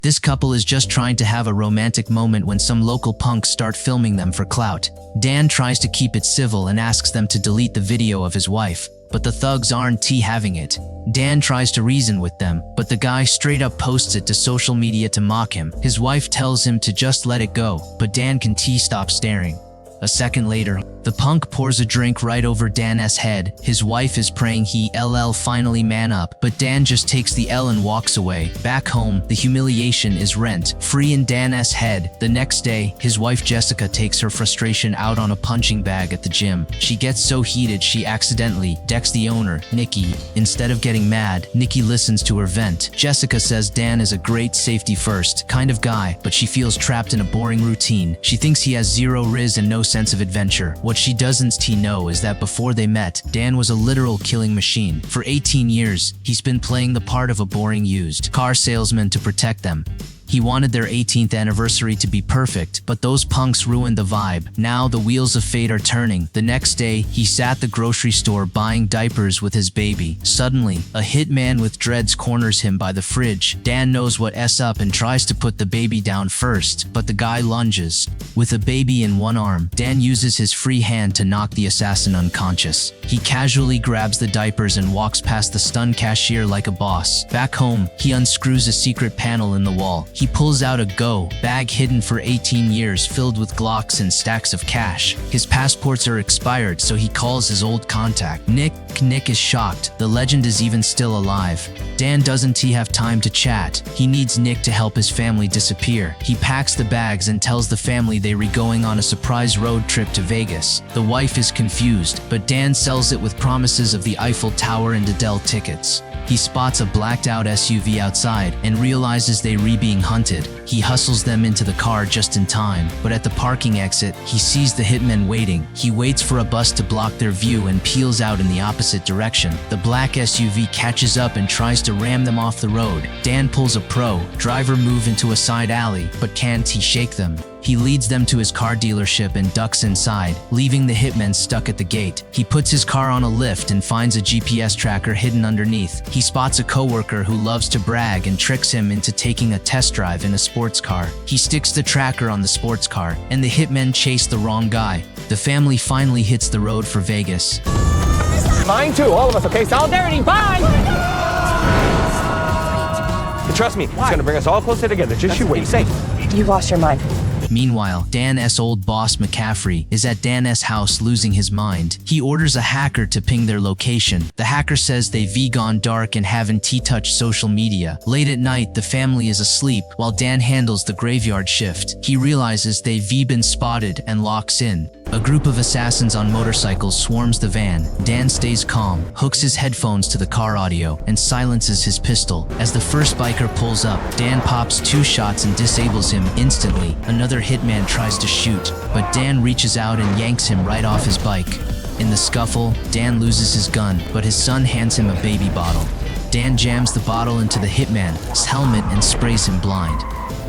This couple is just trying to have a romantic moment when some local punks start filming them for clout. Dan tries to keep it civil and asks them to delete the video of his wife, but the thugs aren't having it. Dan tries to reason with them, but the guy straight up posts it to social media to mock him. His wife tells him to just let it go, but Dan can stop staring. A second later, the punk pours a drink right over Dan's head. His wife is praying he'll finally man up, but Dan just takes the L and walks away. Back home, the humiliation is rent free in Dan's head. The next day, his wife Jessica takes her frustration out on a punching bag at the gym. She gets so heated she accidentally decks the owner, Nikki. Instead of getting mad, Nikki listens to her vent. Jessica says Dan is a great safety first kind of guy, but she feels trapped in a boring routine. She thinks he has zero riz and no sense of adventure. What she doesn't know is that before they met, Dan was a literal killing machine. For 18 years, he's been playing the part of a boring used car salesman to protect them. He wanted their 18th anniversary to be perfect, but those punks ruined the vibe. Now the wheels of fate are turning. The next day, he's at the grocery store buying diapers with his baby. Suddenly, a hitman with dreads corners him by the fridge. Dan knows what's up and tries to put the baby down first, but the guy lunges. With a baby in one arm, Dan uses his free hand to knock the assassin unconscious. He casually grabs the diapers and walks past the stunned cashier like a boss. Back home, he unscrews a secret panel in the wall. He pulls out a bag hidden for 18 years filled with Glocks and stacks of cash. His passports are expired, so he calls his old contact, Nick. Nick is shocked. The legend is even still alive. Dan doesn't have time to chat. He needs Nick to help his family disappear. He packs the bags and tells the family they're going on a surprise road trip to Vegas. The wife is confused, but Dan sells it with promises of the Eiffel Tower and Adele tickets. He spots a blacked-out SUV outside and realizes they're being hunted. He hustles them into the car just in time, but at the parking exit, he sees the hitmen waiting. He waits for a bus to block their view and peels out in the opposite direction. The black SUV catches up and tries to ram them off the road. Dan pulls a driver move into a side alley, but can't shake them. He leads them to his car dealership and ducks inside, leaving the hitmen stuck at the gate. He puts his car on a lift and finds a GPS tracker hidden underneath. He spots a coworker who loves to brag and tricks him into taking a test drive in a sports car. He sticks the tracker on the sports car, and the hitmen chase the wrong guy. The family finally hits the road for Vegas. Mine too, all of us, okay? Solidarity, bye! Trust me, it's gonna bring us all closer together. Just you wait. Safe. You've lost your mind. Meanwhile, Dan's old boss McCaffrey is at Dan's house losing his mind. He orders a hacker to ping their location. The hacker says they've gone dark and haven't touched social media. Late at night, the family is asleep while Dan handles the graveyard shift. He realizes they've been spotted and locks in. A group of assassins on motorcycles swarms the van. Dan stays calm, hooks his headphones to the car audio, and silences his pistol. As the first biker pulls up, Dan pops 2 shots and disables him instantly. Another hitman tries to shoot, but Dan reaches out and yanks him right off his bike. In the scuffle, Dan loses his gun, but his son hands him a baby bottle. Dan jams the bottle into the hitman's helmet and sprays him blind.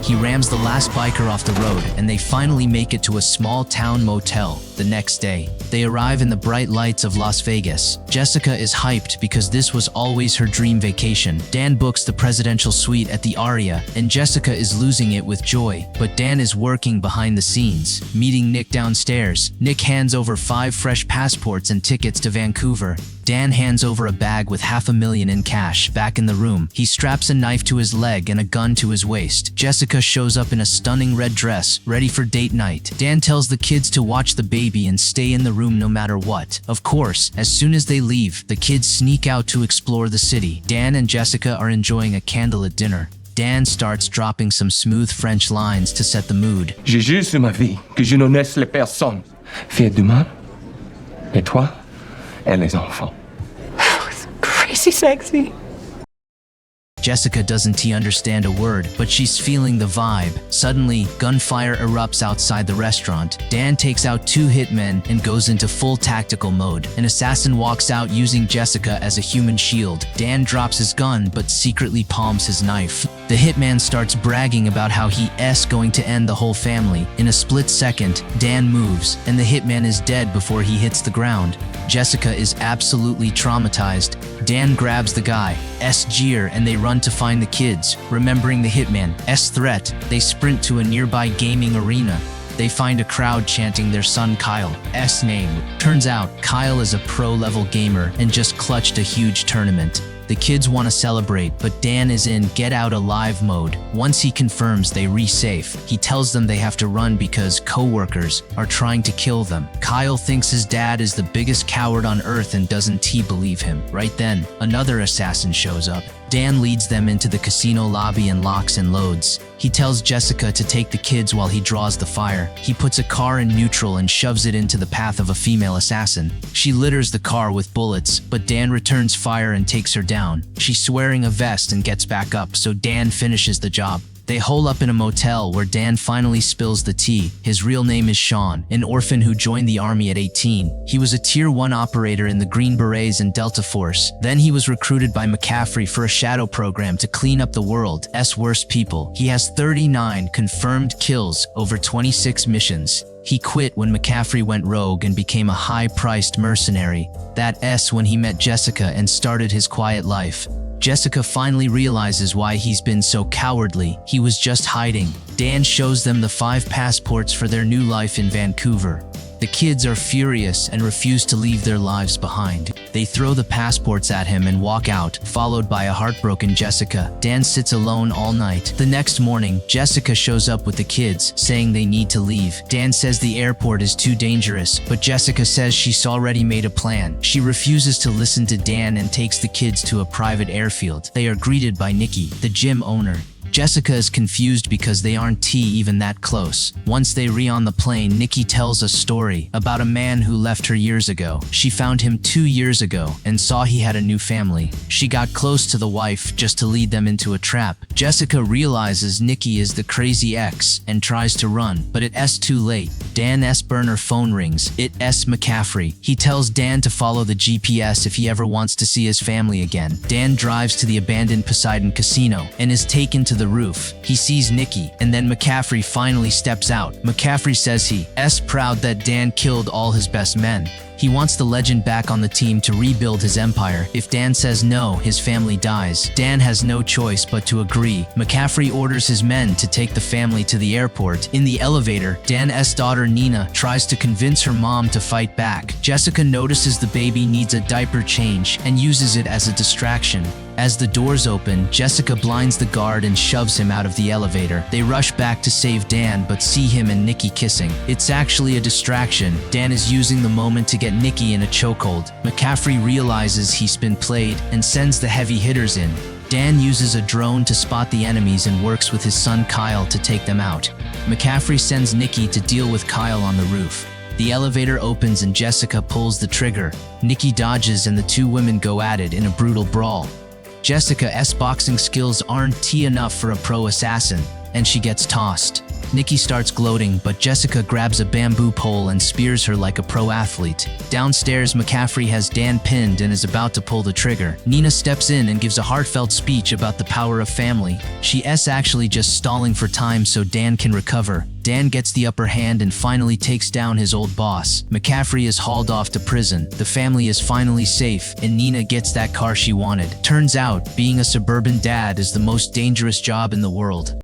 He rams the last biker off the road, and they finally make it to a small town motel. The next day, they arrive in the bright lights of Las Vegas. Jessica is hyped because this was always her dream vacation. Dan books the presidential suite at the Aria, and Jessica is losing it with joy. But Dan is working behind the scenes. Meeting Nick downstairs, Nick hands over 5 fresh passports and tickets to Vancouver. Dan hands over a bag with $500,000 in cash. Back in the room, he straps a knife to his leg and a gun to his waist. Jessica shows up in a stunning red dress, ready for date night. Dan tells the kids to watch the baby and stay in the room no matter what. Of course, as soon as they leave, the kids sneak out to explore the city. Dan and Jessica are enjoying a candlelit dinner. Dan starts dropping some smooth French lines to set the mood. J'ai juste ma vie, que je ne laisse les personnes. Fais demain, et toi, et les enfants. Crazy sexy. Jessica doesn't understand a word, but she's feeling the vibe. Suddenly, gunfire erupts outside the restaurant. Dan takes out 2 hitmen and goes into full tactical mode. An assassin walks out using Jessica as a human shield. Dan drops his gun, but secretly palms his knife. The hitman starts bragging about how he's going to end the whole family. In a split second, Dan moves, and the hitman is dead before he hits the ground. Jessica is absolutely traumatized. Dan grabs the guy's gear and they run run to find the kids. Remembering the Hitman's threat, they sprint to a nearby gaming arena. They find a crowd chanting their son Kyle's name. Turns out, Kyle is a pro-level gamer and just clutched a huge tournament. The kids want to celebrate, but Dan is in get out alive mode. Once he confirms they re-safe, he tells them they have to run because co-workers are trying to kill them. Kyle thinks his dad is the biggest coward on earth and doesn't believe him. Right then, another assassin shows up. Dan leads them into the casino lobby and locks and loads. He tells Jessica to take the kids while he draws the fire. He puts a car in neutral and shoves it into the path of a female assassin. She litters the car with bullets, but Dan returns fire and takes her down. She's wearing a vest and gets back up, so Dan finishes the job. They hole up in a motel where Dan finally spills the tea. His real name is Sean, an orphan who joined the army at 18. He was a Tier 1 operator in the Green Berets and Delta Force. Then he was recruited by McCaffrey for a shadow program to clean up the world's worst people. He has 39 confirmed kills over 26 missions. He quit when McCaffrey went rogue and became a high-priced mercenary. That's when he met Jessica and started his quiet life. Jessica finally realizes why he's been so cowardly. He was just hiding. Dan shows them the 5 passports for their new life in Vancouver. The kids are furious and refuse to leave their lives behind. They throw the passports at him and walk out, followed by a heartbroken Jessica. Dan sits alone all night. The next morning, Jessica shows up with the kids, saying they need to leave. Dan says the airport is too dangerous, but Jessica says she's already made a plan. She refuses to listen to Dan and takes the kids to a private airfield. They are greeted by Nikki, the gym owner. Jessica is confused because they aren't even that close. Once they re-on the plane, Nikki tells a story about a man who left her years ago. She found him 2 years ago and saw he had a new family. She got close to the wife just to lead them into a trap. Jessica realizes Nikki is the crazy ex and tries to run, but it's too late. Dan's burner phone rings. It's McCaffrey. He tells Dan to follow the GPS if he ever wants to see his family again. Dan drives to the abandoned Poseidon Casino and is taken to the roof. He sees Nikki, and then McCaffrey finally steps out. McCaffrey says he's proud that Dan killed all his best men. He wants the legend back on the team to rebuild his empire. If Dan says no, his family dies. Dan has no choice but to agree. McCaffrey orders his men to take the family to the airport. In the elevator, Dan's daughter Nina tries to convince her mom to fight back. Jessica notices the baby needs a diaper change and uses it as a distraction. As the doors open, Jessica blinds the guard and shoves him out of the elevator. They rush back to save Dan but see him and Nikki kissing. It's actually a distraction. Dan is using the moment to get Nikki in a chokehold. McCaffrey realizes he's been played and sends the heavy hitters in. Dan uses a drone to spot the enemies and works with his son Kyle to take them out. McCaffrey sends Nikki to deal with Kyle on the roof. The elevator opens and Jessica pulls the trigger. Nikki dodges and the two women go at it in a brutal brawl. Jessica's boxing skills aren't enough for a pro assassin, and she gets tossed. Nikki starts gloating, but Jessica grabs a bamboo pole and spears her like a pro athlete. Downstairs, McCaffrey has Dan pinned and is about to pull the trigger. Nina steps in and gives a heartfelt speech about the power of family. She's actually just stalling for time so Dan can recover. Dan gets the upper hand and finally takes down his old boss. McCaffrey is hauled off to prison. The family is finally safe, and Nina gets that car she wanted. Turns out, being a suburban dad is the most dangerous job in the world.